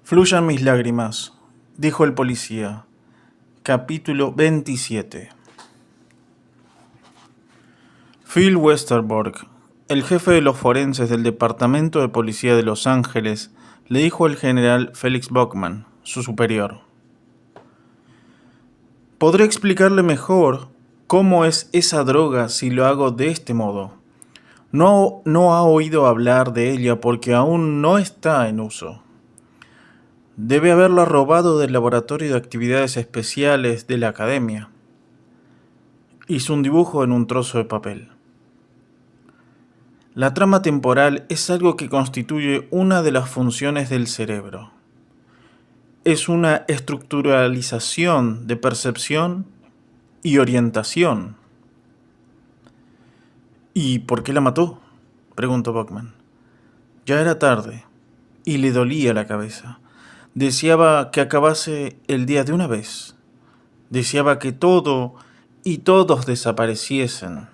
Fluyan mis lágrimas, dijo el policía. Capítulo 27. Phil Westerbork, el jefe de los forenses del Departamento de Policía de Los Ángeles, le dijo al general Felix Bachmann, su superior: podré explicarle mejor cómo es esa droga si lo hago de este modo. No ha oído hablar de ella porque aún no está en uso. Debe haberla robado del laboratorio de actividades especiales de la academia. Hizo un dibujo en un trozo de papel. La trama temporal es algo que constituye una de las funciones del cerebro. Es una estructuralización de percepción y orientación. ¿Y por qué la mató?, preguntó Bachmann. Ya era tarde y le dolía la cabeza. Deseaba que acabase el día de una vez. Deseaba que todo y todos desapareciesen.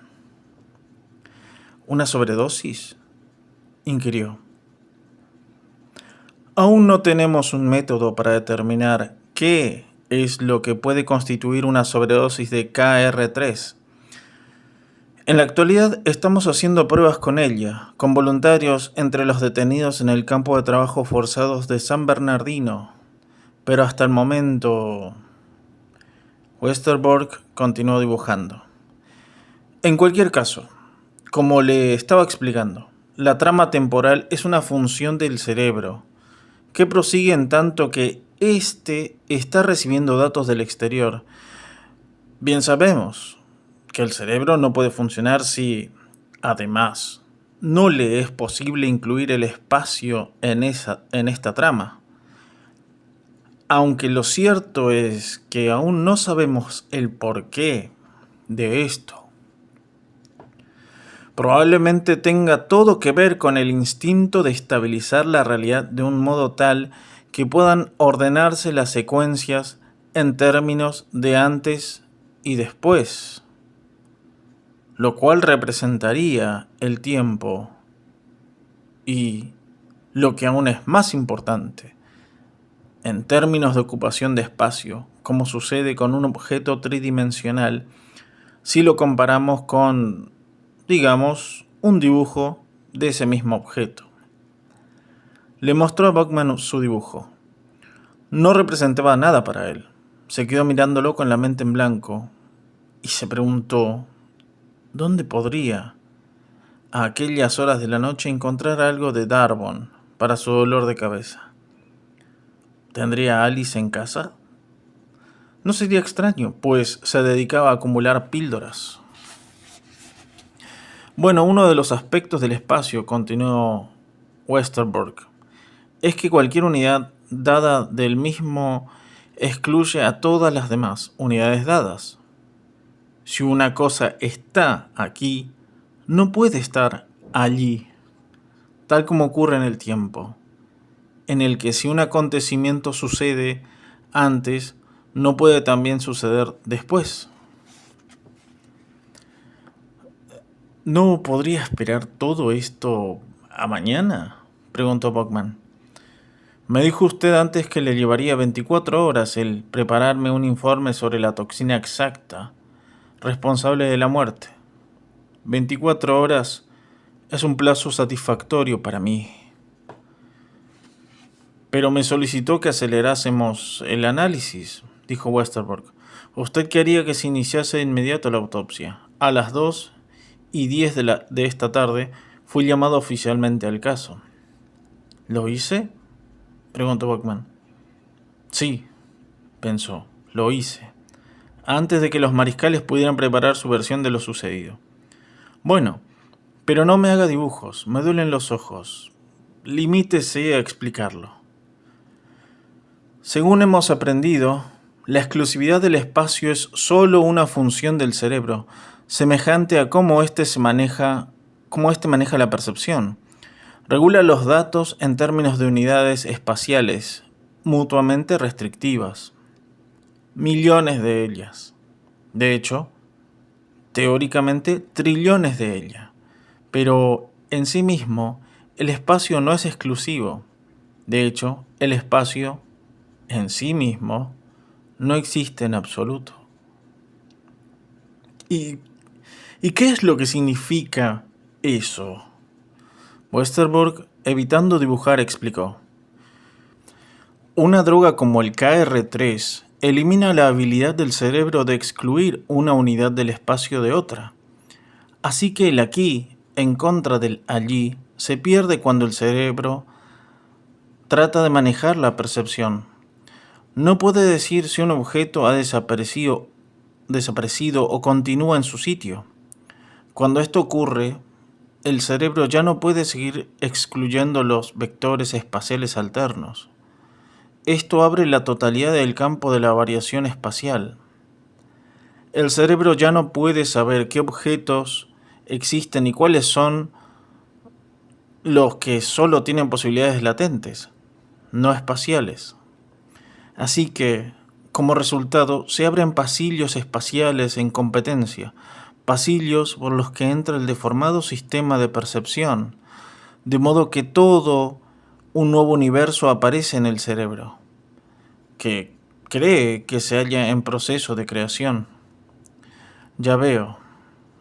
¿Una sobredosis?, inquirió. Aún no tenemos un método para determinar qué es lo que puede constituir una sobredosis de KR3. En la actualidad estamos haciendo pruebas con ella, con voluntarios entre los detenidos en el campo de trabajo forzados de San Bernardino. Pero hasta el momento... Westerbork continuó dibujando. En cualquier caso, como le estaba explicando, la trama temporal es una función del cerebro que prosigue en tanto que éste está recibiendo datos del exterior. Bien sabemos que el cerebro no puede funcionar si, además, no le es posible incluir el espacio en esta trama. Aunque lo cierto es que aún no sabemos el porqué de esto. Probablemente tenga todo que ver con el instinto de estabilizar la realidad de un modo tal que puedan ordenarse las secuencias en términos de antes y después, lo cual representaría el tiempo y, lo que aún es más importante, en términos de ocupación de espacio, como sucede con un objeto tridimensional, si lo comparamos con, digamos, un dibujo de ese mismo objeto. Le mostró a Bachmann su dibujo. No representaba nada para él. Se quedó mirándolo con la mente en blanco y se preguntó dónde podría, a aquellas horas de la noche, encontrar algo de Darbon para su dolor de cabeza. ¿Tendría a Alice en casa? No sería extraño, pues se dedicaba a acumular píldoras. Bueno, uno de los aspectos del espacio, continuó Westerbork, es que cualquier unidad dada del mismo excluye a todas las demás unidades dadas. Si una cosa está aquí, no puede estar allí, tal como ocurre en el tiempo, en el que si un acontecimiento sucede antes, no puede también suceder después. ¿No podría esperar todo esto a mañana?, preguntó Bachmann. Me dijo usted antes que le llevaría 24 horas el prepararme un informe sobre la toxina exacta, responsable de la muerte. 24 horas es un plazo satisfactorio para mí. Pero me solicitó que acelerásemos el análisis, dijo Westerbork. Usted quería que se iniciase de inmediato la autopsia. A las 2:10 de esta tarde fui llamado oficialmente al caso. ¿Lo hice?, preguntó Bachmann. Sí, pensó, lo hice, antes de que los mariscales pudieran preparar su versión de lo sucedido. Bueno, pero no me haga dibujos, me duelen los ojos. Limítese a explicarlo. Según hemos aprendido, la exclusividad del espacio es solo una función del cerebro, semejante a cómo éste maneja la percepción. Regula los datos en términos de unidades espaciales, mutuamente restrictivas. Millones de ellas. De hecho, teóricamente, trillones de ellas. Pero en sí mismo, el espacio no es exclusivo. De hecho, el espacio en sí mismo no existe en absoluto. ¿Y qué es lo que significa eso? Westerbork, evitando dibujar, explicó. Una droga como el KR3 elimina la habilidad del cerebro de excluir una unidad del espacio de otra. Así que el aquí, en contra del allí, se pierde cuando el cerebro trata de manejar la percepción. No puede decir si un objeto ha desaparecido o continúa en su sitio. Cuando esto ocurre, el cerebro ya no puede seguir excluyendo los vectores espaciales alternos. Esto abre la totalidad del campo de la variación espacial. El cerebro ya no puede saber qué objetos existen y cuáles son los que solo tienen posibilidades latentes, no espaciales. Así que, como resultado, se abren pasillos espaciales en competencia, pasillos por los que entra el deformado sistema de percepción, de modo que todo un nuevo universo aparece en el cerebro, que cree que se halla en proceso de creación. Ya veo,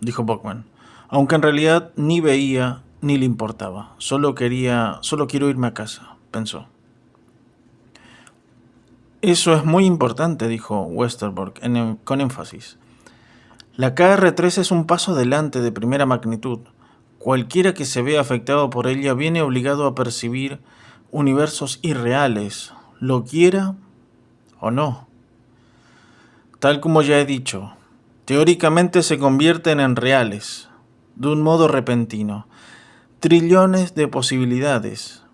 dijo Bachman, aunque en realidad ni veía ni le importaba. Solo quiero irme a casa, pensó. Eso es muy importante, dijo Westerbork con énfasis. La KR3 es un paso adelante de primera magnitud. Cualquiera que se vea afectado por ella viene obligado a percibir universos irreales, lo quiera o no. Tal como ya he dicho, teóricamente se convierten en reales, de un modo repentino. Trillones de posibilidades.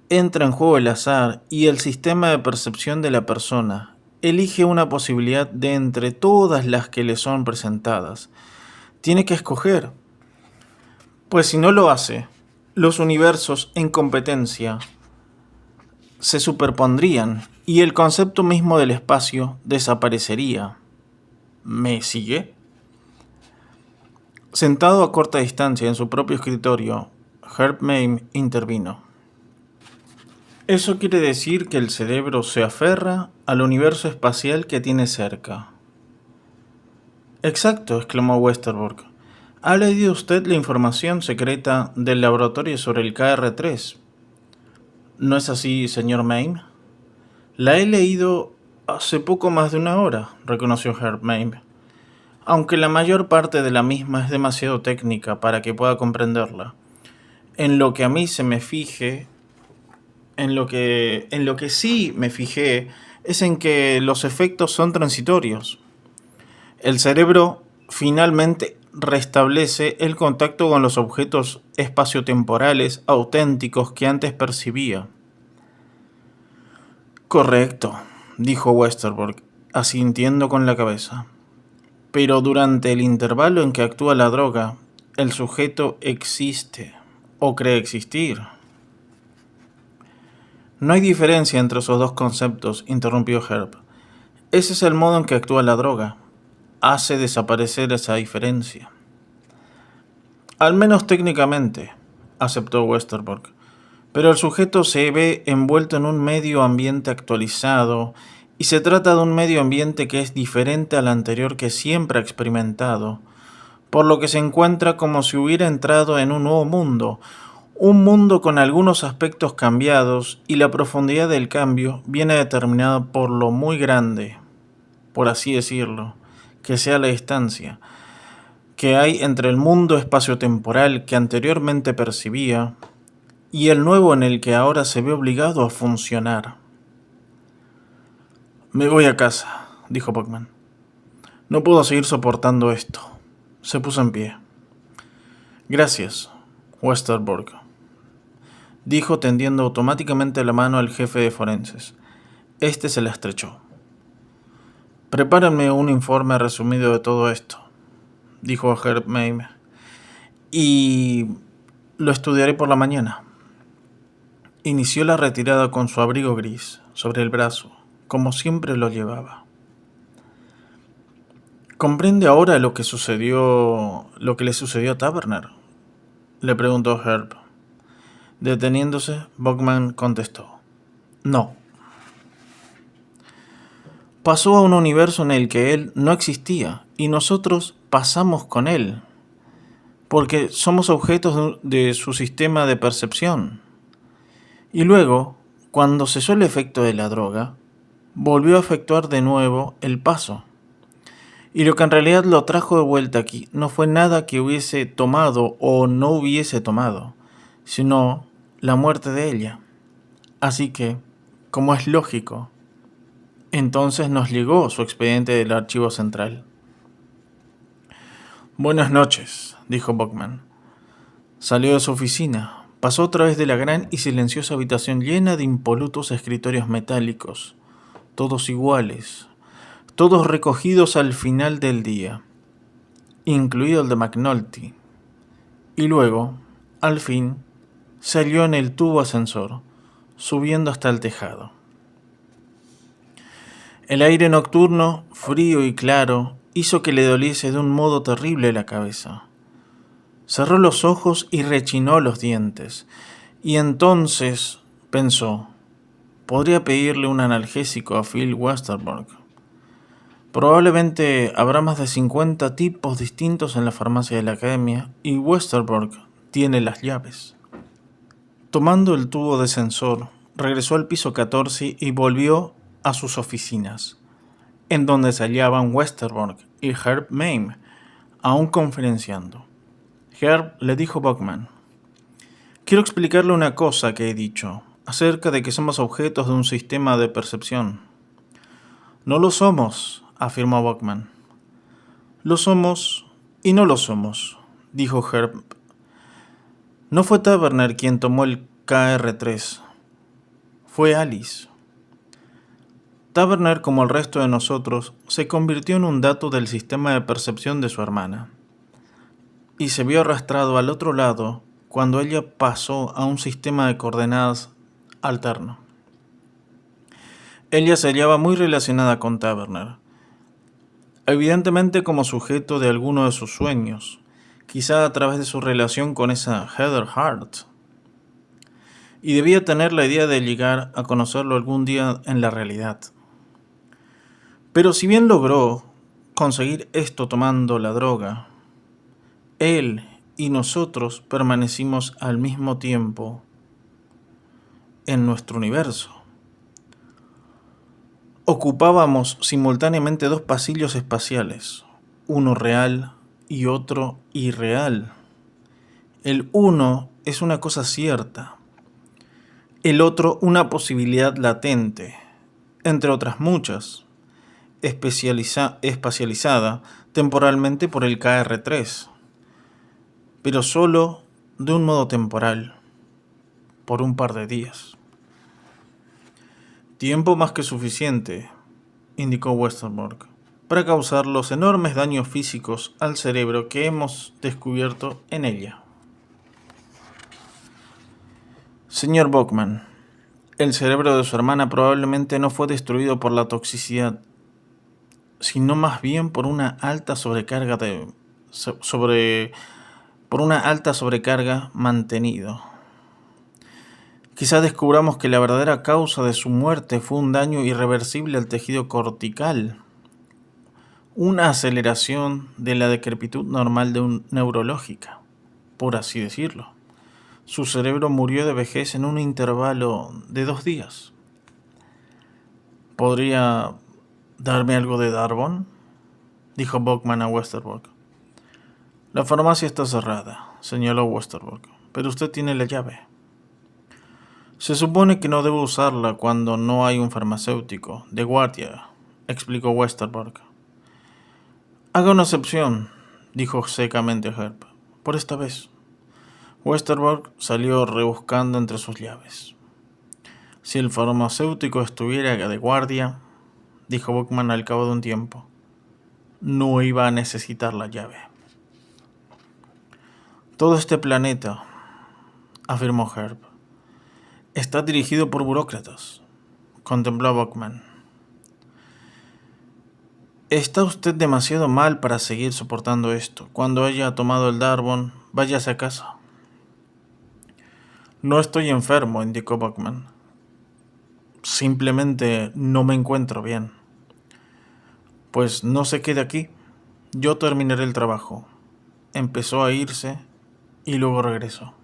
Entra en juego el azar y el sistema de percepción de la persona. Elige una posibilidad de entre todas las que le son presentadas. Tiene que escoger. Pues si no lo hace, los universos en competencia se superpondrían y el concepto mismo del espacio desaparecería. ¿Me sigue? Sentado a corta distancia en su propio escritorio, Herb Mame intervino. Eso quiere decir que el cerebro se aferra al universo espacial que tiene cerca. Exacto, exclamó Westerbork. ¿Ha leído usted la información secreta del laboratorio sobre el KR3? ¿No es así, señor Mame? La he leído hace poco más de una hora, reconoció Herb Mame, aunque la mayor parte de la misma es demasiado técnica para que pueda comprenderla. En lo que a mí se me fije, en lo que sí me fijé es en que los efectos son transitorios. El cerebro finalmente restablece el contacto con los objetos espaciotemporales auténticos que antes percibía. Correcto, dijo Westerbork, asintiendo con la cabeza. Pero durante el intervalo en que actúa la droga, el sujeto existe o cree existir. No hay diferencia entre esos dos conceptos, interrumpió Herb. Ese es el modo en que actúa la droga. Hace desaparecer esa diferencia. Al menos técnicamente, aceptó Westerbork. Pero el sujeto se ve envuelto en un medio ambiente actualizado y se trata de un medio ambiente que es diferente al anterior que siempre ha experimentado, por lo que se encuentra como si hubiera entrado en un nuevo mundo, un mundo con algunos aspectos cambiados y la profundidad del cambio viene determinada por lo muy grande, por así decirlo, que sea la distancia que hay entre el mundo espaciotemporal que anteriormente percibía y el nuevo en el que ahora se ve obligado a funcionar. Me voy a casa, dijo Bachman. No puedo seguir soportando esto. Se puso en pie. Gracias, Westerbork, dijo tendiendo automáticamente la mano al jefe de forenses. Este se la estrechó. Prepárenme un informe resumido de todo esto, dijo Herb Mame, y lo estudiaré por la mañana. Inició la retirada con su abrigo gris sobre el brazo, como siempre lo llevaba. ¿Comprende ahora lo que le sucedió a Taberner?, le preguntó Herb. Deteniéndose, Bachman contestó. No. Pasó a un universo en el que él no existía y nosotros pasamos con él, porque somos objetos de su sistema de percepción. Y luego, cuando cesó el efecto de la droga, volvió a efectuar de nuevo el paso. Y lo que en realidad lo trajo de vuelta aquí no fue nada que hubiese tomado o no hubiese tomado, sino la muerte de ella. Así que, como es lógico, entonces nos llegó su expediente del archivo central. Buenas noches, dijo Buckman. Salió de su oficina, pasó a través de la gran y silenciosa habitación llena de impolutos escritorios metálicos, todos iguales, todos recogidos al final del día, incluido el de McNulty. Y luego, al fin, salió en el tubo ascensor, subiendo hasta el tejado. El aire nocturno, frío y claro, hizo que le doliese de un modo terrible la cabeza. Cerró los ojos y rechinó los dientes, y entonces pensó, podría pedirle un analgésico a Phil Westerberg. Probablemente habrá más de 50 tipos distintos en la farmacia de la academia, y Westerberg tiene las llaves. Tomando el tubo de ascensor, regresó al piso 14 y volvió a sus oficinas, en donde se hallaban Westerberg y Herb Mame, aún conferenciando. Herb le dijo a Buckman, quiero explicarle una cosa que he dicho, acerca de que somos objetos de un sistema de percepción. No lo somos, afirmó Buckman. Lo somos y no lo somos, dijo Herb. No fue Taberner quien tomó el KR3, fue Alice. Taberner, como el resto de nosotros, se convirtió en un dato del sistema de percepción de su hermana, y se vio arrastrado al otro lado cuando ella pasó a un sistema de coordenadas alterno. Ella se hallaba muy relacionada con Taberner, evidentemente como sujeto de alguno de sus sueños, quizá a través de su relación con esa Heather Hart, y debía tener la idea de llegar a conocerlo algún día en la realidad. Pero si bien logró conseguir esto tomando la droga, él y nosotros permanecimos al mismo tiempo en nuestro universo. Ocupábamos simultáneamente dos pasillos espaciales, uno real y otro irreal. El uno es una cosa cierta, el otro una posibilidad latente, entre otras muchas, espacializada temporalmente por el KR3, pero solo de un modo temporal, por un par de días. Tiempo más que suficiente, indicó Westerbork, para causar los enormes daños físicos al cerebro que hemos descubierto en ella. Señor Buckman, el cerebro de su hermana probablemente no fue destruido por la toxicidad, sino más bien por una alta sobrecarga mantenido. Quizá descubramos que la verdadera causa de su muerte fue un daño irreversible al tejido cortical, una aceleración de la decrepitud normal neurológica, por así decirlo. Su cerebro murió de vejez en un intervalo de 2 días. ¿Podría darme algo de Darbon?, dijo Buckman a Westerbork. La farmacia está cerrada, señaló Westerbork, pero usted tiene la llave. Se supone que no debo usarla cuando no hay un farmacéutico de guardia, explicó Westerbork. Haga una excepción, dijo secamente Herb, por esta vez. Westerbork salió rebuscando entre sus llaves. Si el farmacéutico estuviera de guardia, dijo Buckman al cabo de un tiempo, no iba a necesitar la llave. Todo este planeta, afirmó Herb, está dirigido por burócratas, contempló Buckman. Está usted demasiado mal para seguir soportando esto. Cuando haya tomado el Darbon, váyase a casa. No estoy enfermo, indicó Buckman. Simplemente no me encuentro bien. Pues no se quede aquí. Yo terminaré el trabajo. Empezó a irse y luego regresó.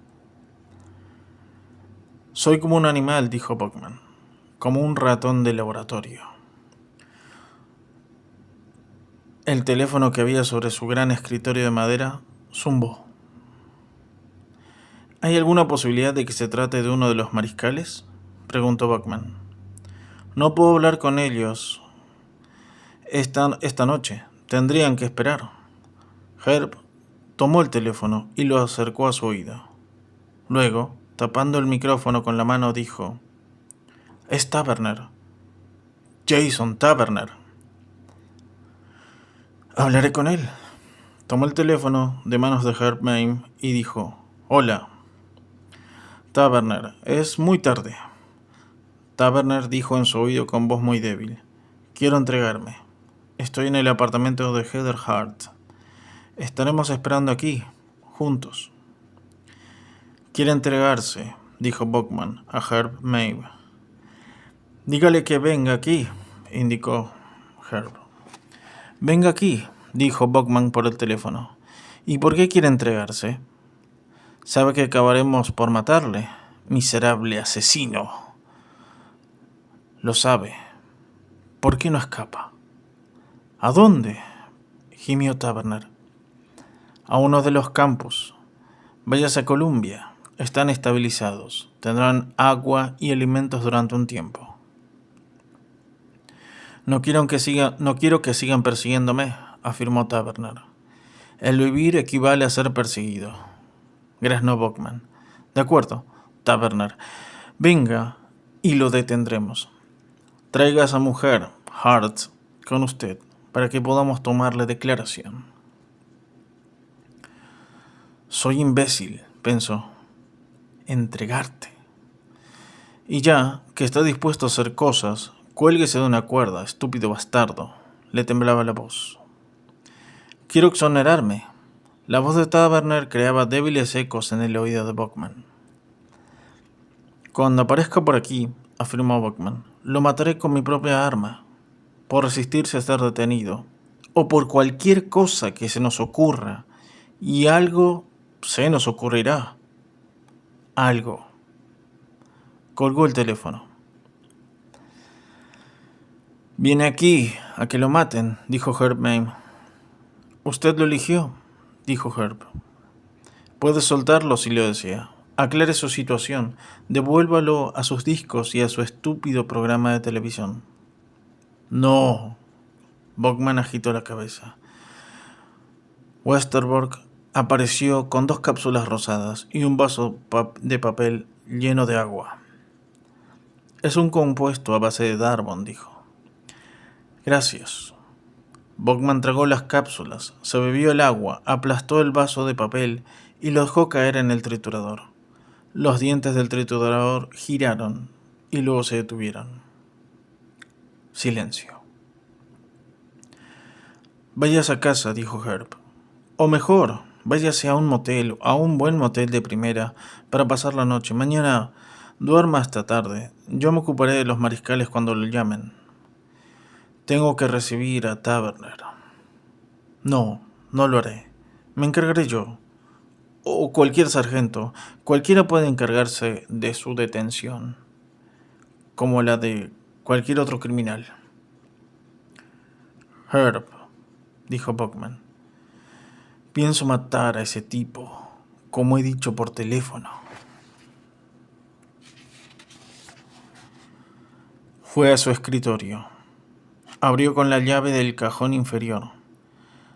Soy como un animal, dijo Buckman, como un ratón de laboratorio. El teléfono que había sobre su gran escritorio de madera zumbó. ¿Hay alguna posibilidad de que se trate de uno de los mariscales?, preguntó Buckman. No puedo hablar con ellos esta noche. Tendrían que esperar. Herb tomó el teléfono y lo acercó a su oído. Luego, tapando el micrófono con la mano, dijo: «Es Taberner. Jason Taberner». «Hablaré con él». Tomó el teléfono de manos de Herb Mayne y dijo: «Hola, Taberner, es muy tarde». Taberner dijo en su oído con voz muy débil: «Quiero entregarme. Estoy en el apartamento de Heather Hart. Estaremos esperando aquí, juntos». «Quiere entregarse», dijo Buckman a Herb Mayne. «Dígale que venga aquí», indicó Herb. «Venga aquí», dijo Buckman por el teléfono. «¿Y por qué quiere entregarse? Sabe que acabaremos por matarle, miserable asesino». «Lo sabe. ¿Por qué no escapa?» «¿A dónde?», gimió Taberner. «A uno de los campos. Váyase a Columbia. Están estabilizados. Tendrán agua y alimentos durante un tiempo». No quiero que sigan persiguiéndome», afirmó Taberner. «El vivir equivale a ser perseguido», graznó Buckman. «De acuerdo, Taberner. Venga y lo detendremos. Traiga a esa mujer, Hart, con usted, para que podamos tomarle declaración». «Soy imbécil», pensó. «Entregarte. Y ya que está dispuesto a hacer cosas, cuélguese de una cuerda, estúpido bastardo». Le temblaba la voz. «Quiero exonerarme». La voz de Taberner creaba débiles ecos en el oído de Buckman. «Cuando aparezca por aquí», afirmó Buckman, «lo mataré con mi propia arma, por resistirse a ser detenido, o por cualquier cosa que se nos ocurra, y algo se nos ocurrirá. Algo». Colgó el teléfono. «Viene aquí a que lo maten», dijo Herb Mayne. «Usted lo eligió», dijo Herb. «Puede soltarlo si lo desea. Aclare su situación. Devuélvalo a sus discos y a su estúpido programa de televisión». «No». Buckman agitó la cabeza. Westerbork apareció con 2 cápsulas rosadas y un vaso de papel lleno de agua. «Es un compuesto a base de Darbon», dijo. «Gracias». Buckman tragó las cápsulas, se bebió el agua, aplastó el vaso de papel y lo dejó caer en el triturador. Los dientes del triturador giraron y luego se detuvieron. Silencio. «Váyase a casa», dijo Herb. «O mejor, váyase a un motel, a un buen motel de primera, para pasar la noche. Mañana duerma hasta tarde. Yo me ocuparé de los mariscales cuando lo llamen. Tengo que recibir a Taberner». «No, no lo haré. Me encargaré yo. O cualquier sargento. Cualquiera puede encargarse de su detención, como la de cualquier otro criminal». «Herb», dijo Buckman, «pienso matar a ese tipo, como he dicho por teléfono». Fue a su escritorio. Abrió con la llave del cajón inferior.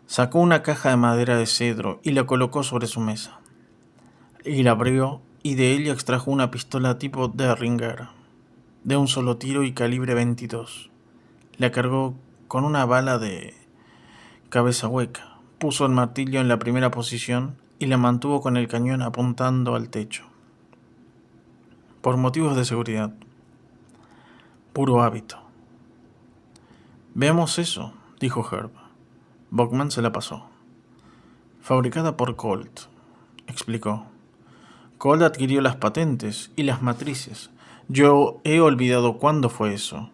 Sacó una caja de madera de cedro y la colocó sobre su mesa. Y la abrió y de ella extrajo una pistola tipo Derringer, de un solo tiro y calibre 22. La cargó con una bala de cabeza hueca. Puso el martillo en la primera posición y la mantuvo con el cañón apuntando al techo. Por motivos de seguridad. Puro hábito. «Veamos eso», dijo Herb. Buckman se la pasó. «Fabricada por Colt», explicó. «Colt adquirió las patentes y las matrices. Yo he olvidado cuándo fue eso.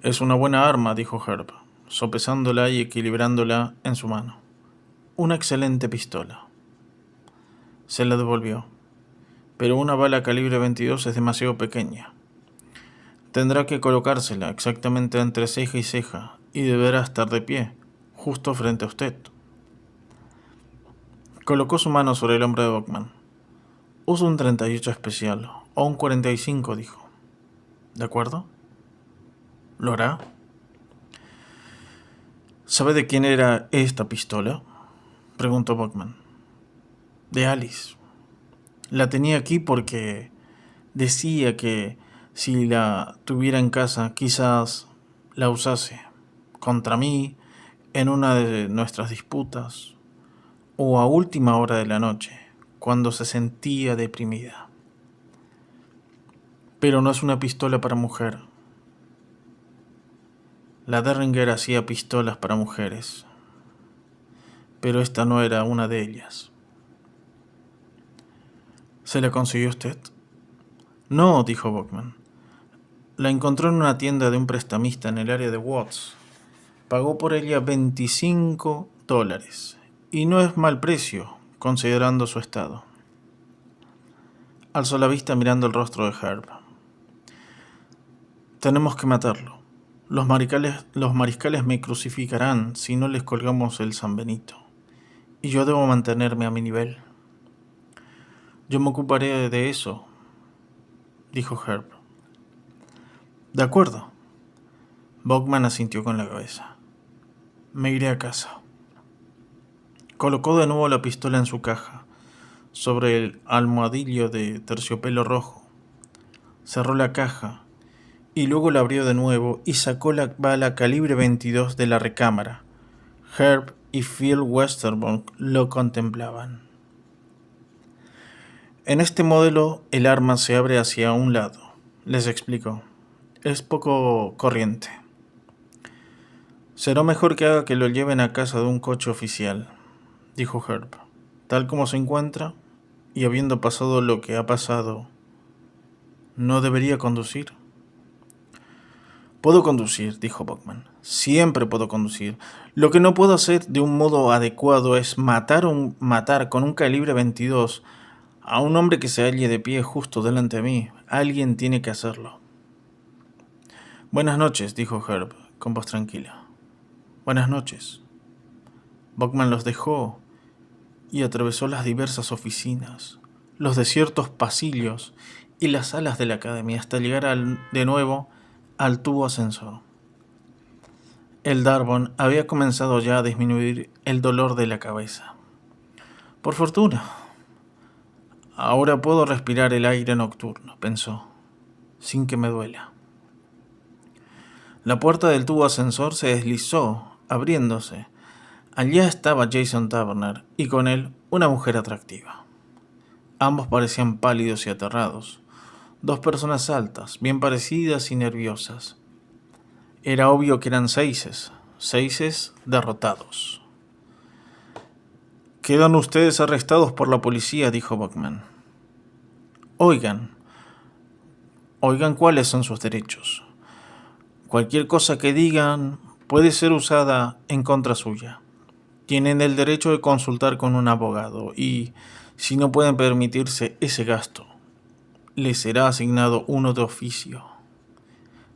Es una buena arma, dijo Herb, sopesándola y equilibrándola en su mano. Una excelente pistola. Se la devolvió. Pero una bala calibre 22 es demasiado pequeña. Tendrá que colocársela exactamente entre ceja y ceja y deberá estar de pie, justo frente a usted. Colocó su mano sobre el hombro de Buckman. Usa un 38 especial, o un 45, dijo. ¿De acuerdo? ¿Lo hará? ¿Sabe de quién era esta pistola? Preguntó Buckman. De Alice. La tenía aquí porque decía que si la tuviera en casa, quizás la usase contra mí en una de nuestras disputas o a última hora de la noche, cuando se sentía deprimida. Pero no es una pistola para mujer. La Derringer hacía pistolas para mujeres, pero esta no era una de ellas. ¿Se la consiguió usted? No, dijo Buckman. La encontró en una tienda de un prestamista en el área de Watts. Pagó por ella $25, y no es mal precio, considerando su estado. Alzó la vista mirando el rostro de Herb. Tenemos que matarlo. Los mariscales me crucificarán si no les colgamos el San Benito, y yo debo mantenerme a mi nivel. Yo me ocuparé de eso, dijo Herb. De acuerdo. Buckman asintió con la cabeza. Me iré a casa. Colocó de nuevo la pistola en su caja, sobre el almohadillo de terciopelo rojo. Cerró la caja y luego la abrió de nuevo y sacó la bala calibre 22 de la recámara. Herb y Phil Westerbork lo contemplaban. En este modelo el arma se abre hacia un lado, les explicó. Es poco corriente. Será mejor que haga que lo lleven a casa de un coche oficial, dijo Herb. Tal como se encuentra, y habiendo pasado lo que ha pasado, ¿no debería conducir? Puedo conducir, dijo Buckman. Siempre puedo conducir. Lo que no puedo hacer de un modo adecuado es matar con un calibre 22 a un hombre que se halle de pie justo delante de mí. Alguien tiene que hacerlo. Buenas noches, dijo Herb, con voz tranquila. Buenas noches. Buckman los dejó y atravesó las diversas oficinas, los desiertos pasillos y las salas de la academia hasta llegar de nuevo al tubo ascensor. El Darbon había comenzado ya a disminuir el dolor de la cabeza. Por fortuna, ahora puedo respirar el aire nocturno, pensó, sin que me duela. La puerta del tubo ascensor se deslizó, abriéndose. Allá estaba Jason Taverner y con él una mujer atractiva. Ambos parecían pálidos y aterrados. Dos personas altas, bien parecidas y nerviosas. Era obvio que eran seises derrotados. Quedan ustedes arrestados por la policía, dijo Buckman. Oigan cuáles son sus derechos. Cualquier cosa que digan puede ser usada en contra suya. Tienen el derecho de consultar con un abogado y, si no pueden permitirse ese gasto, les será asignado uno de oficio.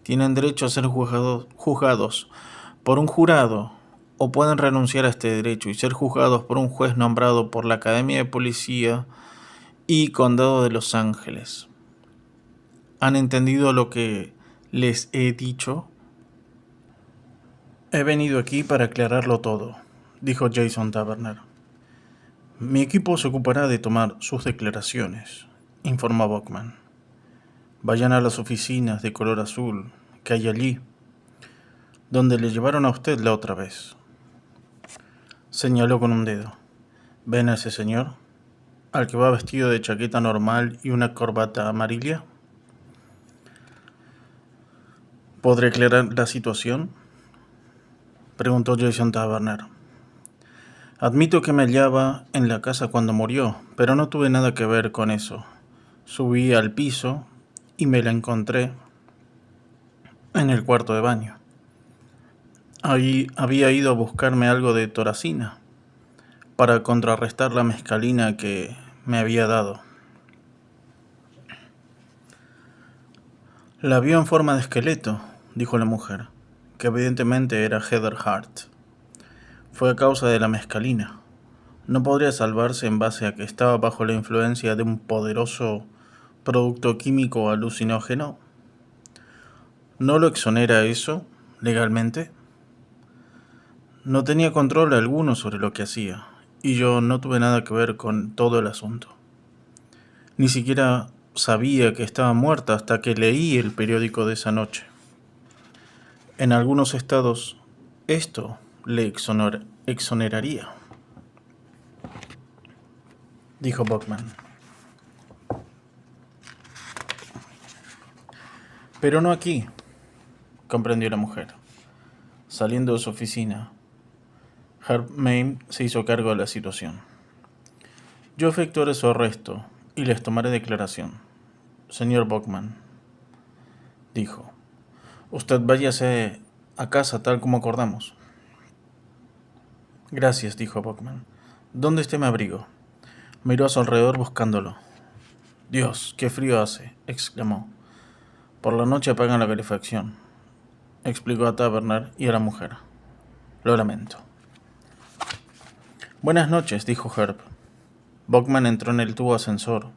Tienen derecho a ser juzgados por un jurado o pueden renunciar a este derecho y ser juzgados por un juez nombrado por la Academia de Policía y Condado de Los Ángeles. ¿Han entendido lo que les he dicho? He venido aquí para aclararlo todo, dijo Jason Taverner. Mi equipo se ocupará de tomar sus declaraciones, informó Buckman. Vayan a las oficinas de color azul que hay allí, donde le llevaron a usted la otra vez. Señaló con un dedo. ¿Ven a ese señor? ¿Al que va vestido de chaqueta normal y una corbata amarilla? ¿Podré aclarar la situación?, preguntó Jason Taverner. Admito que me hallaba en la casa cuando murió, pero no tuve nada que ver con eso. Subí al piso y me la encontré en el cuarto de baño. Ahí había ido a buscarme algo de toracina para contrarrestar la mescalina que me había dado. La vio en forma de esqueleto, dijo la mujer, que evidentemente era Heather Hart. Fue a causa de la mescalina. No podría salvarse en base a que estaba bajo la influencia de un poderoso producto químico alucinógeno. ¿No lo exonera eso legalmente? No tenía control alguno sobre lo que hacía, y yo no tuve nada que ver con todo el asunto. Ni siquiera sabía que estaba muerta hasta que leí el periódico de esa noche. En algunos estados, esto le exoneraría, dijo Buckman. Pero no aquí, comprendió la mujer. Saliendo de su oficina, Herb Mayne se hizo cargo de la situación. Yo efectuaré su arresto y les tomaré declaración. Señor Buckman, dijo, usted váyase a casa tal como acordamos. Gracias, dijo Buckman. ¿Dónde está mi abrigo? Miró a su alrededor buscándolo. Dios, qué frío hace, exclamó. Por la noche apagan la calefacción, explicó a Taberner y a la mujer. Lo lamento. Buenas noches, dijo Herb. Buckman entró en el tubo ascensor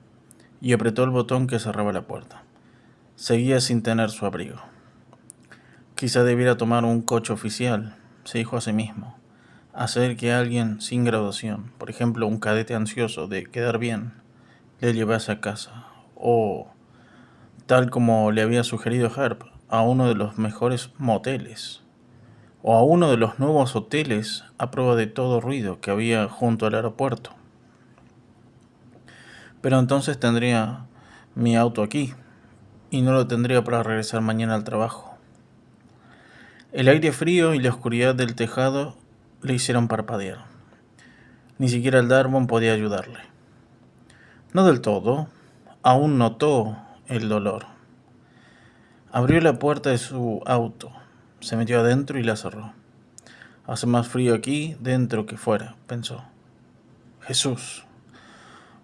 y apretó el botón que cerraba la puerta. Seguía sin tener su abrigo. Quizá debiera tomar un coche oficial, se dijo a sí mismo. Hacer que alguien sin graduación, por ejemplo un cadete ansioso de quedar bien, le llevase a casa, o, tal como le había sugerido Herb, a uno de los mejores moteles, o a uno de los nuevos hoteles a prueba de todo ruido que había junto al aeropuerto. Pero entonces tendría mi auto aquí, y no lo tendría para regresar mañana al trabajo. El aire frío y la oscuridad del tejado le hicieron parpadear. Ni siquiera el Darbon podía ayudarle. No del todo, aún notó el dolor. Abrió la puerta de su auto, se metió adentro y la cerró. Hace más frío aquí dentro que fuera, pensó. Jesús.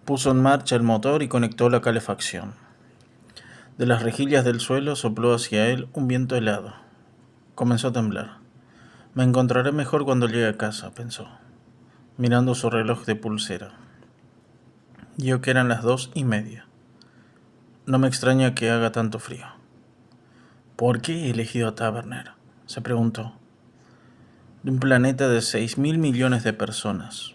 Puso en marcha el motor y conectó la calefacción. De las rejillas del suelo sopló hacia él un viento helado. Comenzó a temblar. Me encontraré mejor cuando llegue a casa, pensó, mirando su reloj de pulsera. Vio que eran las 2:30. No me extraña que haga tanto frío. ¿Por qué he elegido a Taberner?, se preguntó. De un planeta de 6.000 millones de personas.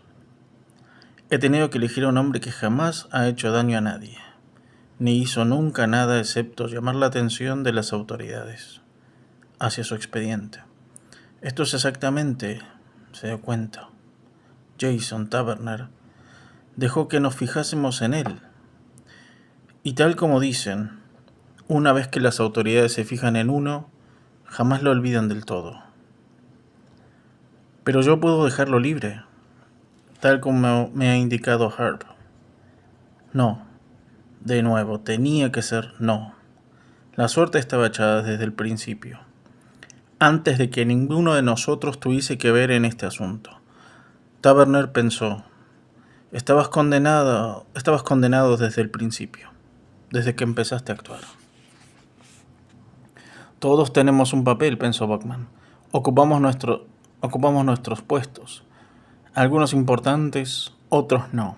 He tenido que elegir a un hombre que jamás ha hecho daño a nadie, ni hizo nunca nada excepto llamar la atención de las autoridades hacia su expediente. Esto es exactamente, se dio cuenta, Jason Taberner dejó que nos fijásemos en él. Y tal como dicen, una vez que las autoridades se fijan en uno, jamás lo olvidan del todo. Pero yo puedo dejarlo libre, tal como me ha indicado Herb. No, de nuevo, tenía que ser no. La suerte estaba echada desde el principio, antes de que ninguno de nosotros tuviese que ver en este asunto. Taberner pensó, estabas condenado desde el principio, desde que empezaste a actuar. Todos tenemos un papel, pensó Buckman. Ocupamos nuestros puestos. Algunos importantes, otros no.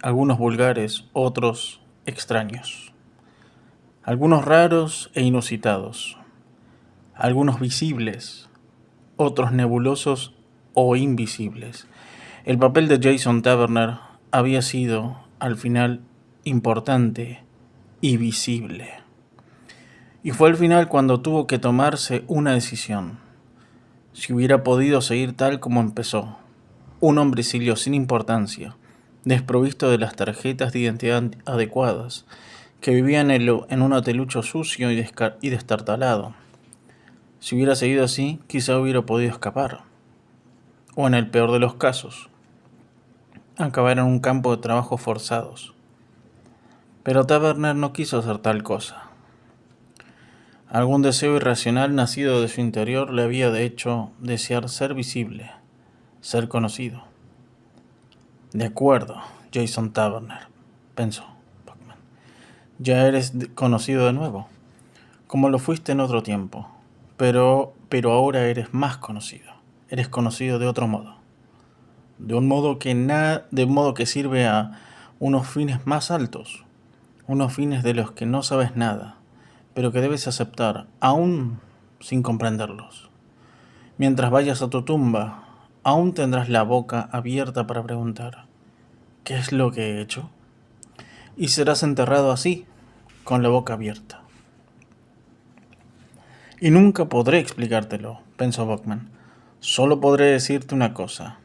Algunos vulgares, otros extraños. Algunos raros e inusitados. Algunos visibles, otros nebulosos o invisibles. El papel de Jason Taberner había sido, al final, importante y visible. Y fue al final cuando tuvo que tomarse una decisión. Si hubiera podido seguir tal como empezó, un hombrecillo sin importancia, desprovisto de las tarjetas de identidad adecuadas, que vivía en un hotelucho sucio y destartalado. Si hubiera seguido así, quizá hubiera podido escapar. O en el peor de los casos, acabar en un campo de trabajos forzados. Pero Taberner no quiso hacer tal cosa. Algún deseo irracional nacido de su interior le había de hecho desear ser visible, ser conocido. De acuerdo, Jason Taverner, pensó Buckman. Ya eres conocido de nuevo, como lo fuiste en otro tiempo, pero ahora eres más conocido. Eres conocido de otro modo, de un modo que sirve a unos fines más altos, unos fines de los que no sabes nada, pero que debes aceptar, aún sin comprenderlos. Mientras vayas a tu tumba, aún tendrás la boca abierta para preguntar, ¿qué es lo que he hecho? Y serás enterrado así, con la boca abierta. Y nunca podré explicártelo, pensó Buckman. Solo podré decirte una cosa.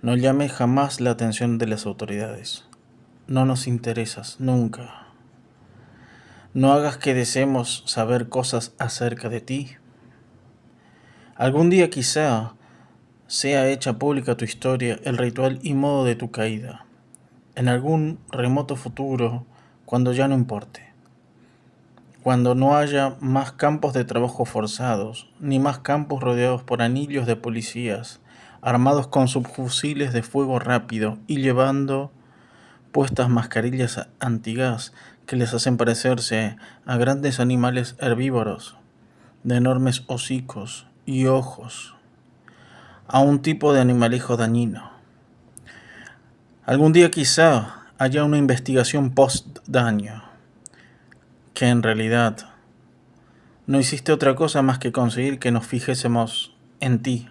No llames jamás la atención de las autoridades. No nos interesas, nunca. No hagas que deseemos saber cosas acerca de ti. Algún día quizá sea hecha pública tu historia, el ritual y modo de tu caída. En algún remoto futuro, cuando ya no importe. Cuando no haya más campos de trabajo forzados, ni más campos rodeados por anillos de policías, armados con subfusiles de fuego rápido y llevando puestas mascarillas antigás que les hacen parecerse a grandes animales herbívoros, de enormes hocicos y ojos, a un tipo de animalejo dañino. Algún día quizá haya una investigación post-daño, que en realidad no hiciste otra cosa más que conseguir que nos fijésemos en ti.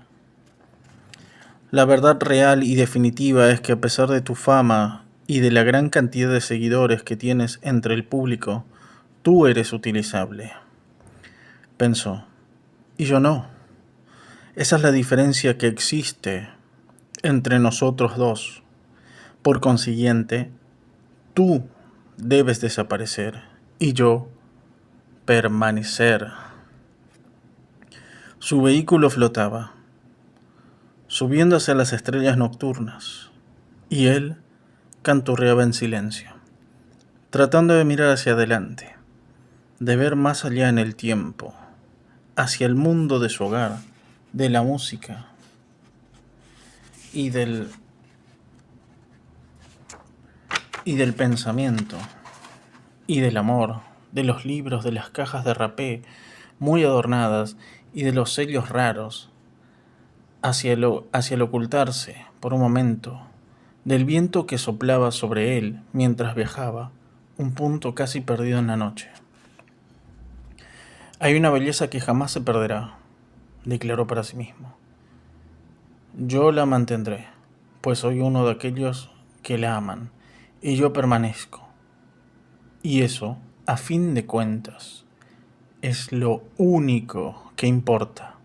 La verdad real y definitiva es que a pesar de tu fama y de la gran cantidad de seguidores que tienes entre el público, tú eres utilizable. Pensó. Y yo no. Esa es la diferencia que existe entre nosotros dos. Por consiguiente, tú debes desaparecer y yo permanecer. Su vehículo flotaba, subiendo hacia las estrellas nocturnas, y él canturreaba en silencio, tratando de mirar hacia adelante, de ver más allá en el tiempo, hacia el mundo de su hogar, de la música y del pensamiento y del amor, de los libros, de las cajas de rapé muy adornadas y de los sellos raros, hacia el ocultarse, por un momento, del viento que soplaba sobre él mientras viajaba, un punto casi perdido en la noche. Hay una belleza que jamás se perderá, declaró para sí mismo. Yo la mantendré, pues soy uno de aquellos que la aman, y yo permanezco. Y eso, a fin de cuentas, es lo único que importa.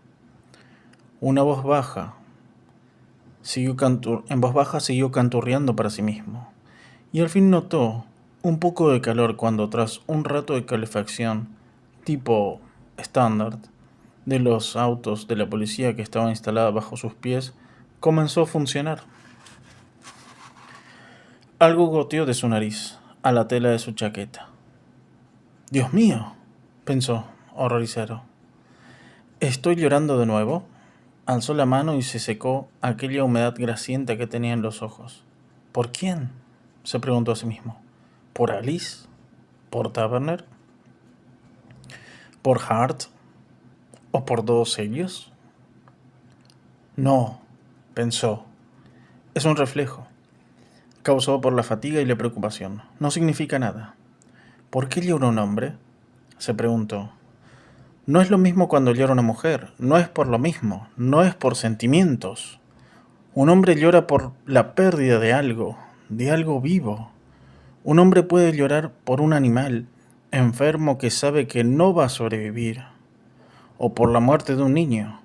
Una voz baja en voz baja siguió canturreando para sí mismo, y al fin notó un poco de calor cuando, tras un rato de calefacción tipo estándar de los autos de la policía que estaba instalada bajo sus pies, comenzó a funcionar. Algo goteó de su nariz a la tela de su chaqueta. «Dios mío», pensó, horrorizado. «¿Estoy llorando de nuevo?» Alzó la mano y se secó aquella humedad grasienta que tenía en los ojos. «¿Por quién?», se preguntó a sí mismo. «¿Por Alice? ¿Por Taverner? ¿Por Hart? ¿O por todos ellos?» «No», pensó. «Es un reflejo, causado por la fatiga y la preocupación. No significa nada». «¿Por qué llora un hombre?», se preguntó. «No es lo mismo cuando llora una mujer, no es por lo mismo, no es por sentimientos. Un hombre llora por la pérdida de algo vivo. Un hombre puede llorar por un animal enfermo que sabe que no va a sobrevivir, o por la muerte de un niño.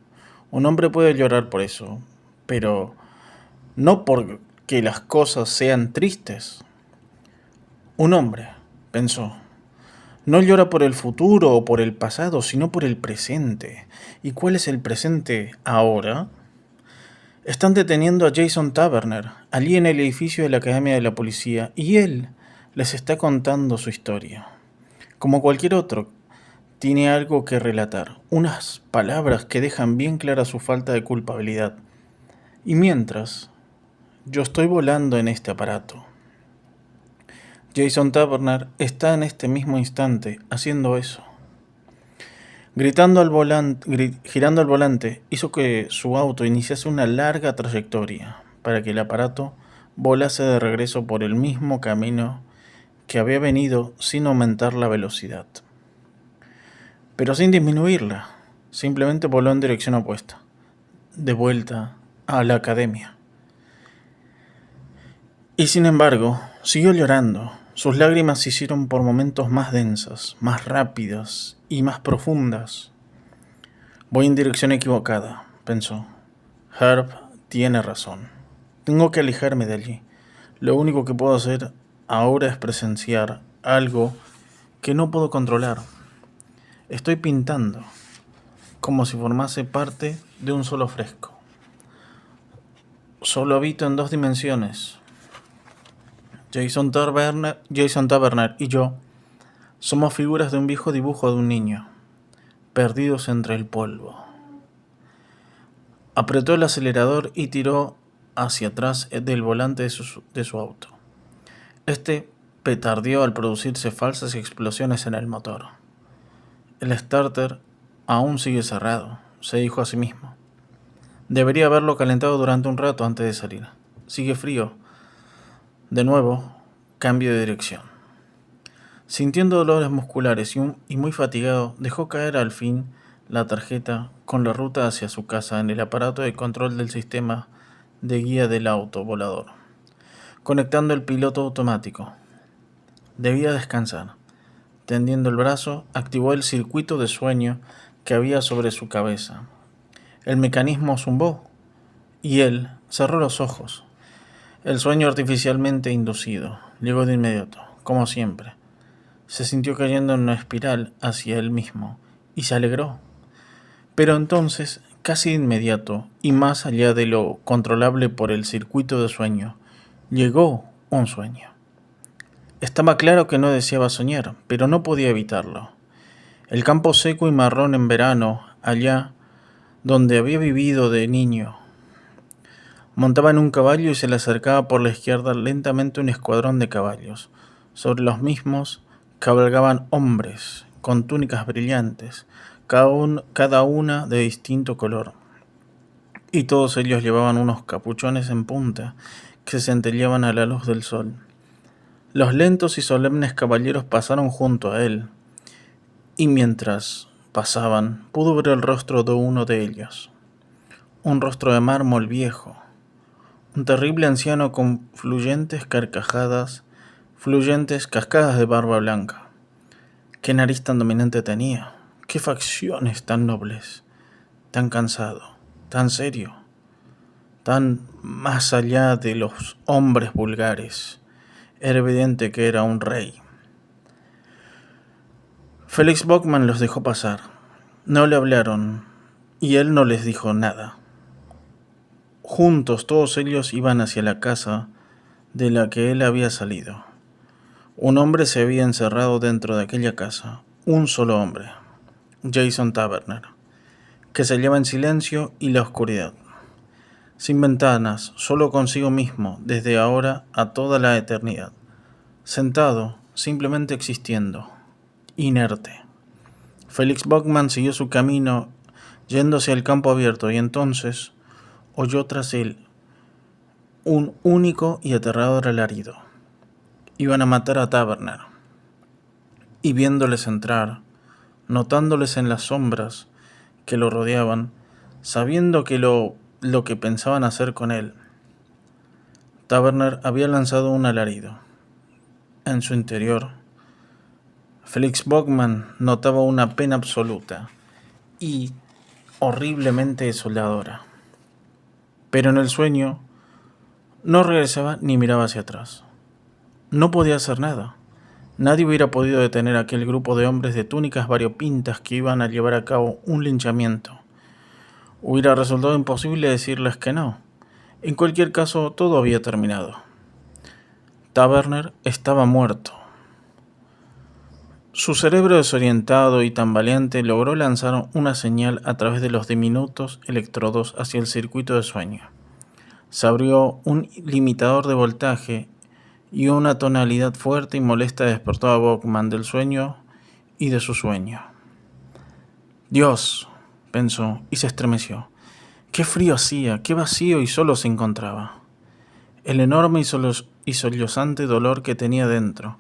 Un hombre puede llorar por eso, pero no porque las cosas sean tristes». Un hombre, pensó, no llora por el futuro o por el pasado, sino por el presente. ¿Y cuál es el presente ahora? Están deteniendo a Jason Taverner, allí en el edificio de la Academia de la Policía, y él les está contando su historia. Como cualquier otro, tiene algo que relatar, unas palabras que dejan bien clara su falta de culpabilidad. Y mientras, yo estoy volando en este aparato. Jason Taverner está en este mismo instante haciendo eso. Girando al volante, hizo que su auto iniciase una larga trayectoria para que el aparato volase de regreso por el mismo camino que había venido sin aumentar la velocidad. Pero sin disminuirla, simplemente voló en dirección opuesta, de vuelta a la academia. Y sin embargo, siguió llorando. Sus lágrimas se hicieron por momentos más densas, más rápidas y más profundas. Voy en dirección equivocada, pensó. Herb tiene razón. Tengo que alejarme de allí. Lo único que puedo hacer ahora es presenciar algo que no puedo controlar. Estoy pintando, como si formase parte de un solo fresco. Solo habito en 2 dimensiones. Jason Taverner y yo somos figuras de un viejo dibujo de un niño, perdidos entre el polvo. Apretó el acelerador y tiró hacia atrás del volante de su auto. Este petardeó al producirse falsas explosiones en el motor. El starter aún sigue cerrado, se dijo a sí mismo. Debería haberlo calentado durante un rato antes de salir. Sigue frío. De nuevo, cambio de dirección. Sintiendo dolores musculares y muy fatigado, dejó caer al fin la tarjeta con la ruta hacia su casa en el aparato de control del sistema de guía del auto volador, conectando el piloto automático. Debía descansar. Tendiendo el brazo, activó el circuito de sueño que había sobre su cabeza. El mecanismo zumbó y él cerró los ojos. El sueño artificialmente inducido llegó de inmediato, como siempre. Se sintió cayendo en una espiral hacia él mismo y se alegró. Pero entonces, casi de inmediato y más allá de lo controlable por el circuito de sueño, llegó un sueño. Estaba claro que no deseaba soñar, pero no podía evitarlo. El campo seco y marrón en verano, allá donde había vivido de niño. Montaba en un caballo y se le acercaba por la izquierda lentamente un escuadrón de caballos. Sobre los mismos cabalgaban hombres con túnicas brillantes, cada una de distinto color. Y todos ellos llevaban unos capuchones en punta que centelleaban a la luz del sol. Los lentos y solemnes caballeros pasaron junto a él, y mientras pasaban pudo ver el rostro de uno de ellos. Un rostro de mármol viejo. Un terrible anciano con fluyentes cascadas de barba blanca. Qué nariz tan dominante tenía, qué facciones tan nobles, tan cansado, tan serio, tan más allá de los hombres vulgares. Era evidente que era un rey. Felix Bogman los dejó pasar. No le hablaron y él no les dijo nada. Juntos todos ellos iban hacia la casa de la que él había salido. Un hombre se había encerrado dentro de aquella casa, un solo hombre, Jason Taverner, que se hallaba en silencio y la oscuridad, sin ventanas, solo consigo mismo, desde ahora a toda la eternidad, sentado, simplemente existiendo, inerte. Felix Bogman siguió su camino, yendo hacia el campo abierto, y entonces oyó tras él un único y aterrador alarido. Iban a matar a Taverner. Y viéndoles entrar, notándoles en las sombras que lo rodeaban, sabiendo que lo que pensaban hacer con él, Taverner había lanzado un alarido. En su interior, Felix Bogman notaba una pena absoluta y horriblemente desoladora. Pero en el sueño no regresaba ni miraba hacia atrás. No podía hacer nada. Nadie hubiera podido detener a aquel grupo de hombres de túnicas variopintas que iban a llevar a cabo un linchamiento. Hubiera resultado imposible decirles que no. En cualquier caso, todo había terminado. Taverner estaba muerto. Su cerebro desorientado y tambaleante logró lanzar una señal a través de los diminutos electrodos hacia el circuito de sueño. Se abrió un limitador de voltaje y una tonalidad fuerte y molesta despertó a Bachman del sueño y de su sueño. Dios, pensó y se estremeció. Qué frío hacía, qué vacío y solo se encontraba. El enorme y sollozante dolor que tenía dentro,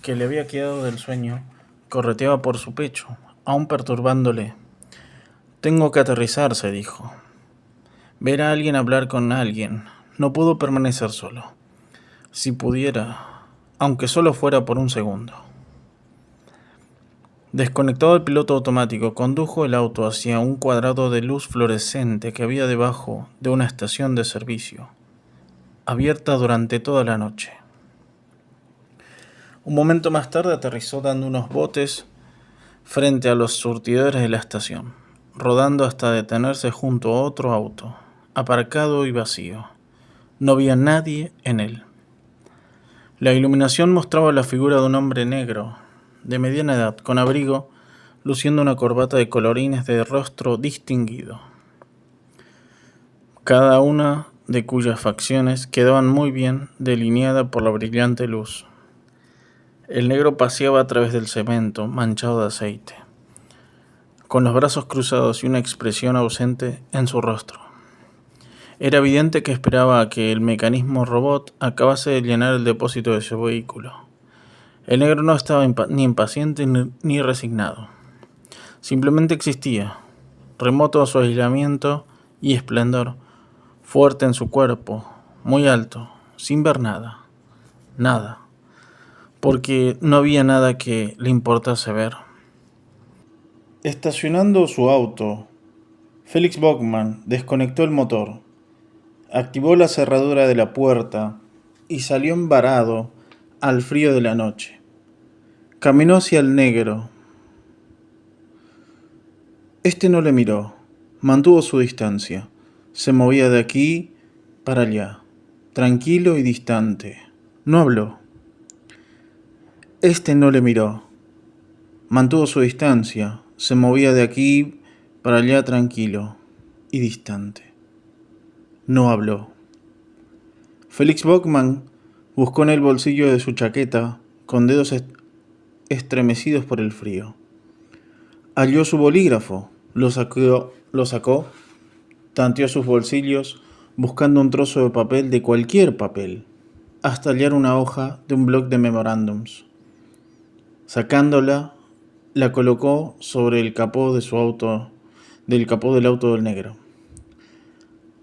que le había quedado del sueño, correteaba por su pecho, aún perturbándole. Tengo que aterrizar, se dijo. Ver a alguien, hablar con alguien. No puedo permanecer solo. Si pudiera, aunque solo fuera por un segundo. Desconectado el piloto automático, condujo el auto hacia un cuadrado de luz fluorescente que había debajo de una estación de servicio, abierta durante toda la noche. Un momento más tarde aterrizó dando unos botes frente a los surtidores de la estación, rodando hasta detenerse junto a otro auto, aparcado y vacío. No había nadie en él. La iluminación mostraba la figura de un hombre negro, de mediana edad, con abrigo, luciendo una corbata de colorines de rostro distinguido, cada una de cuyas facciones quedaban muy bien delineadas por la brillante luz. El negro paseaba a través del cemento, manchado de aceite, con los brazos cruzados y una expresión ausente en su rostro. Era evidente que esperaba a que el mecanismo robot acabase de llenar el depósito de su vehículo. El negro no estaba ni impaciente ni resignado. Simplemente existía, remoto a su aislamiento y esplendor, fuerte en su cuerpo, muy alto, sin ver nada, nada, porque no había nada que le importase ver. Estacionando su auto, Felix Bachman desconectó el motor, activó la cerradura de la puerta y salió embarado al frío de la noche. Caminó hacia el negro. Este no le miró, mantuvo su distancia. Se movía de aquí para allá, tranquilo y distante. No habló. Este no le miró, mantuvo su distancia. Se movía de aquí para allá, tranquilo y distante. No habló. Felix Bachman buscó en el bolsillo de su chaqueta, con dedos estremecidos por el frío. Halló su bolígrafo, lo sacó, tanteó sus bolsillos, buscando un trozo de papel, de cualquier papel, hasta hallar una hoja de un bloc de memorándums. Sacándola, la colocó sobre el capó de su auto, del capó del auto del negro.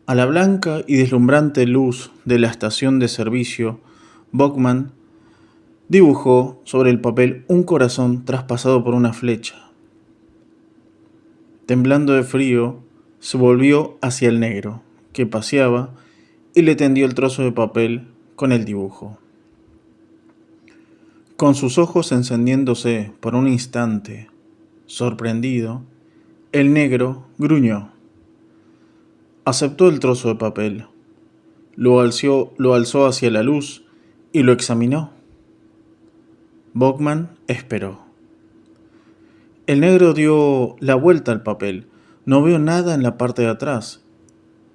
A la blanca y deslumbrante luz de la estación de servicio, Bachman dibujó sobre el papel un corazón traspasado por una flecha. Temblando de frío, se volvió hacia el negro, que paseaba, y le tendió el trozo de papel con el dibujo. Con sus ojos encendiéndose por un instante, sorprendido, el negro gruñó. Aceptó el trozo de papel, lo alzó hacia la luz y lo examinó. Bachman esperó. El negro dio la vuelta al papel, no vio nada en la parte de atrás,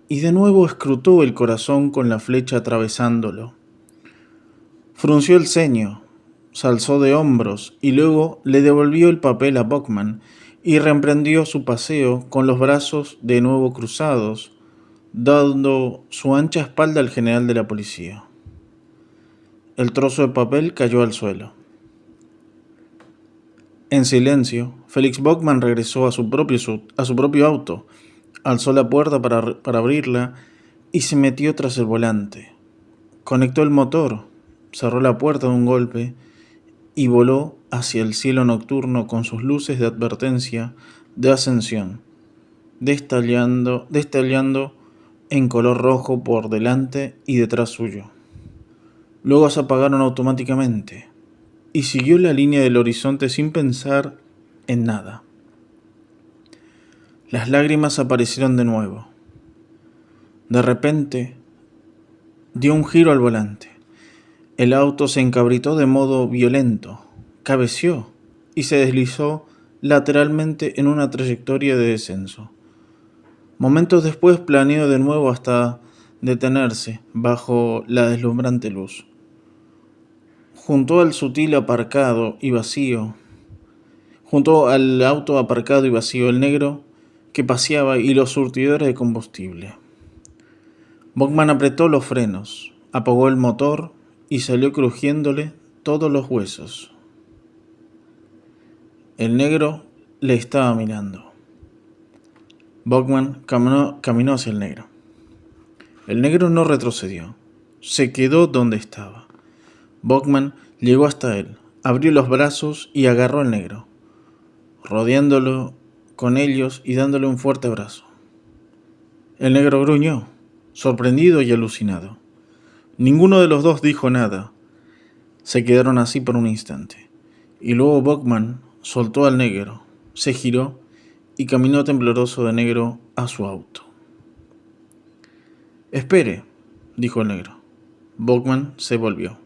y de nuevo escrutó el corazón con la flecha atravesándolo. Frunció el ceño, se alzó de hombros y luego le devolvió el papel a Bachman y reemprendió su paseo con los brazos de nuevo cruzados, dando su ancha espalda al general de la policía. El trozo de papel cayó al suelo. En silencio, Felix Bachman regresó a su propio auto, alzó la puerta para abrirla y se metió tras el volante. Conectó el motor, cerró la puerta de un golpe y voló hacia el cielo nocturno con sus luces de advertencia de ascensión, destallando en color rojo por delante y detrás suyo. Luego se apagaron automáticamente y siguió la línea del horizonte sin pensar en nada. Las lágrimas aparecieron de nuevo. De repente, dio un giro al volante. El auto se encabritó de modo violento, cabeció y se deslizó lateralmente en una trayectoria de descenso. Momentos después planeó de nuevo hasta detenerse bajo la deslumbrante luz. Junto al auto aparcado y vacío, el negro que paseaba y los surtidores de combustible. Bachman apretó los frenos, apagó el motor y salió crujiéndole todos los huesos. El negro le estaba mirando. Bachman caminó hacia el negro. El negro no retrocedió, se quedó donde estaba. Bachman llegó hasta él, abrió los brazos y agarró al negro, rodeándolo con ellos y dándole un fuerte abrazo. El negro gruñó, sorprendido y alucinado. Ninguno de los dos dijo nada. Se quedaron así por un instante, y luego Bachman soltó al negro, se giró y caminó tembloroso de negro a su auto. «Espere», dijo el negro. Bachman se volvió.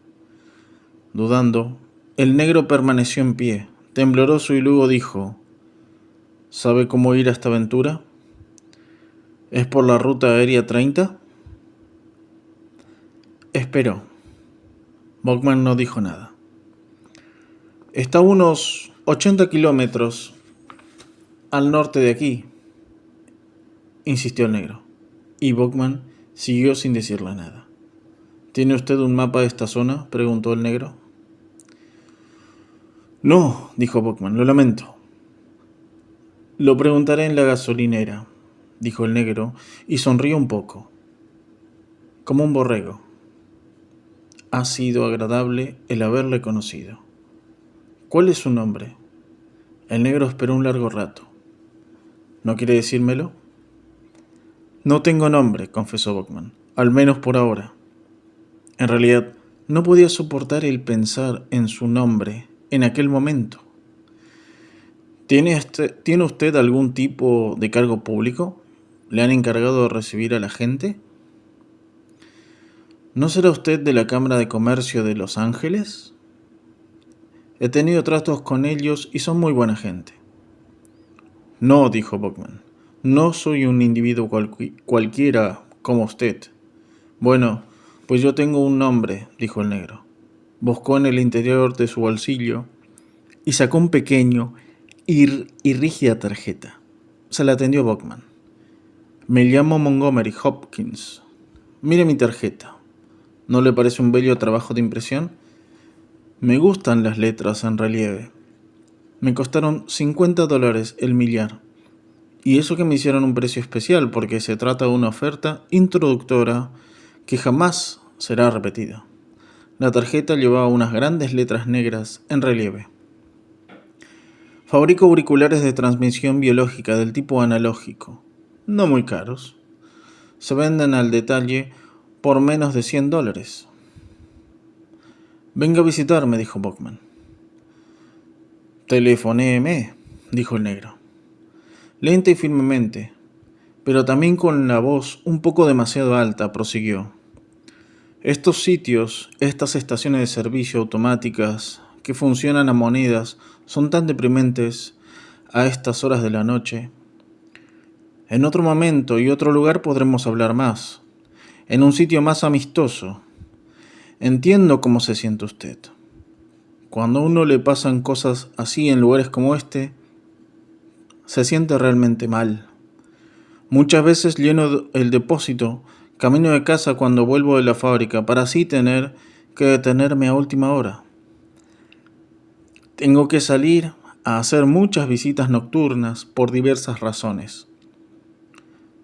Dudando, el negro permaneció en pie, tembloroso, y luego dijo: «¿Sabe cómo ir a esta aventura? ¿Es por la ruta aérea 30? Esperó. Bachman no dijo nada. «Está a unos 80 kilómetros al norte de aquí», insistió el negro, y Bachman siguió sin decirle nada. «¿Tiene usted un mapa de esta zona?», preguntó el negro. «No», dijo Bachman, «lo lamento». «Lo preguntaré en la gasolinera», dijo el negro, y sonrió un poco, como un borrego. «Ha sido agradable el haberle conocido. ¿Cuál es su nombre?». El negro esperó un largo rato. «¿No quiere decírmelo?». «No tengo nombre», confesó Bachman, «al menos por ahora». En realidad, no podía soportar el pensar en su nombre en aquel momento. ¿Tiene usted algún tipo de cargo público? ¿Le han encargado de recibir a la gente? ¿No será usted de la Cámara de Comercio de Los Ángeles? He tenido tratos con ellos y son muy buena gente. No, dijo Bachman, no soy un individuo cualquiera como usted. Bueno, pues yo tengo un nombre, dijo el negro. Buscó en el interior de su bolsillo y sacó un pequeño y rígida tarjeta. Se la atendió Bachman. «Me llamo Montgomery Hopkins. Mire mi tarjeta. ¿No le parece un bello trabajo de impresión? Me gustan las letras en relieve. Me costaron $50 el millar. Y eso que me hicieron un precio especial porque se trata de una oferta introductora que jamás será repetida». La tarjeta llevaba unas grandes letras negras en relieve. «Fabrico auriculares de transmisión biológica del tipo analógico. No muy caros. Se venden al detalle por menos de $100. Venga a visitarme», dijo Bachman. «Telefonéeme», dijo el negro. Lenta y firmemente, pero también con la voz un poco demasiado alta, prosiguió. «Estos sitios, estas estaciones de servicio automáticas que funcionan a monedas, son tan deprimentes a estas horas de la noche. En otro momento y otro lugar podremos hablar más, en un sitio más amistoso. Entiendo cómo se siente usted. Cuando a uno le pasan cosas así en lugares como este, se siente realmente mal. Muchas veces lleno el depósito, camino de casa cuando vuelvo de la fábrica, para así tener que detenerme a última hora. Tengo que salir a hacer muchas visitas nocturnas por diversas razones.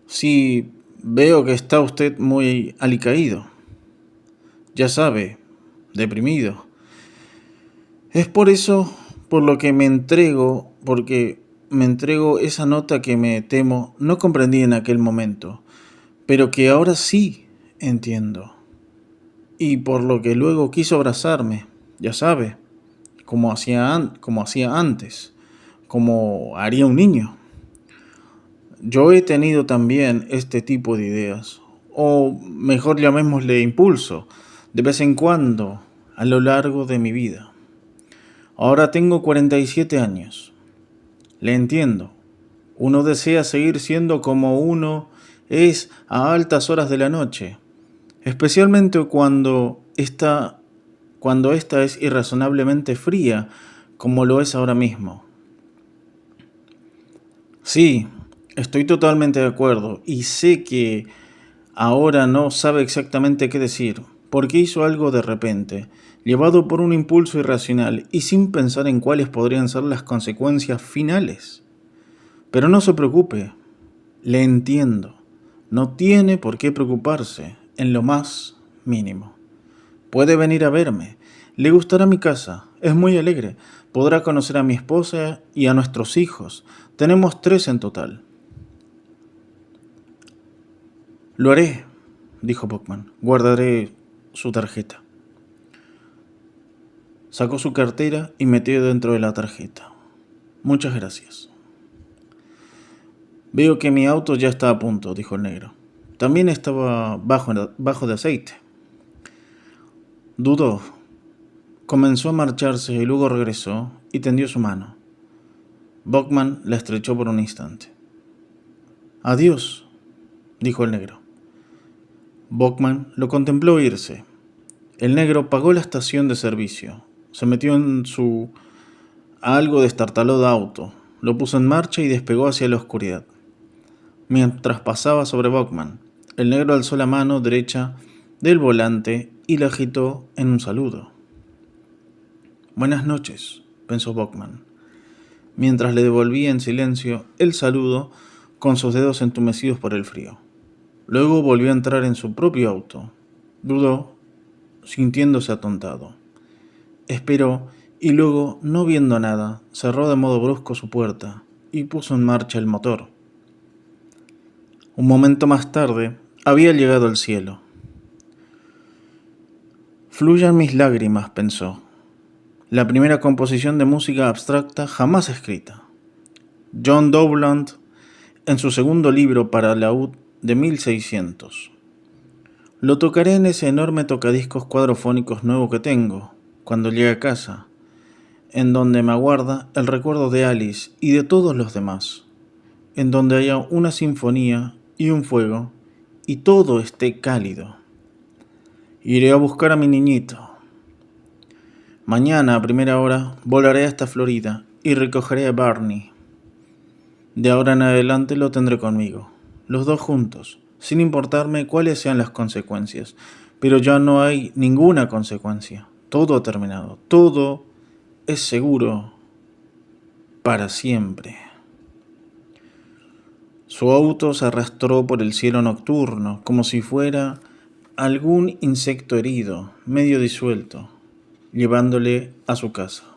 Sí, veo que está usted muy alicaído. Ya sabe, deprimido. Es por eso por lo que porque me entrego esa nota que me temo no comprendí en aquel momento, pero que ahora sí entiendo. Y por lo que luego quiso abrazarme, ya sabe, como hacía antes, como haría un niño. Yo he tenido también este tipo de ideas, o mejor llamémosle impulso, de vez en cuando a lo largo de mi vida. Ahora tengo 47 años. Le entiendo. Uno desea seguir siendo como uno es a altas horas de la noche, especialmente cuando esta es irrazonablemente fría, como lo es ahora mismo. Sí, estoy totalmente de acuerdo y sé que ahora no sabe exactamente qué decir, porque hizo algo de repente, llevado por un impulso irracional y sin pensar en cuáles podrían ser las consecuencias finales. Pero no se preocupe, le entiendo. No tiene por qué preocuparse en lo más mínimo. Puede venir a verme. Le gustará mi casa. Es muy alegre. Podrá conocer a mi esposa y a nuestros hijos. Tenemos 3 en total. Lo haré, dijo Bachman. Guardaré su tarjeta. Sacó su cartera y metió dentro de la tarjeta. Muchas gracias. Veo que mi auto ya está a punto, dijo el negro. También estaba bajo de aceite. Dudó. Comenzó a marcharse y luego regresó y tendió su mano. Bachman la estrechó por un instante. Adiós, dijo el negro. Bachman lo contempló irse. El negro pagó la estación de servicio. Se metió en su algo destartalado auto, lo puso en marcha y despegó hacia la oscuridad. Mientras pasaba sobre Bachman, el negro alzó la mano derecha del volante y la agitó en un saludo. Buenas noches, pensó Bachman, mientras le devolvía en silencio el saludo con sus dedos entumecidos por el frío. Luego volvió a entrar en su propio auto. Dudó, sintiéndose atontado. Esperó y luego, no viendo nada, cerró de modo brusco su puerta y puso en marcha el motor. Un momento más tarde, había llegado al cielo. Fluyan mis lágrimas, pensó. La primera composición de música abstracta jamás escrita. John Dowland, en su segundo libro para laúd de 1600. Lo tocaré en ese enorme tocadiscos cuadrofónicos nuevo que tengo, cuando llegue a casa, en donde me aguarda el recuerdo de Alice y de todos los demás, en donde haya una sinfonía y un fuego, y todo esté cálido. Iré a buscar a mi niñito. Mañana a primera hora volaré hasta Florida y recogeré a Barney. De ahora en adelante lo tendré conmigo, los dos juntos, sin importarme cuáles sean las consecuencias. Pero ya no hay ninguna consecuencia. Todo ha terminado. Todo es seguro para siempre. Su auto se arrastró por el cielo nocturno, como si fuera algún insecto herido, medio disuelto, llevándole a su casa.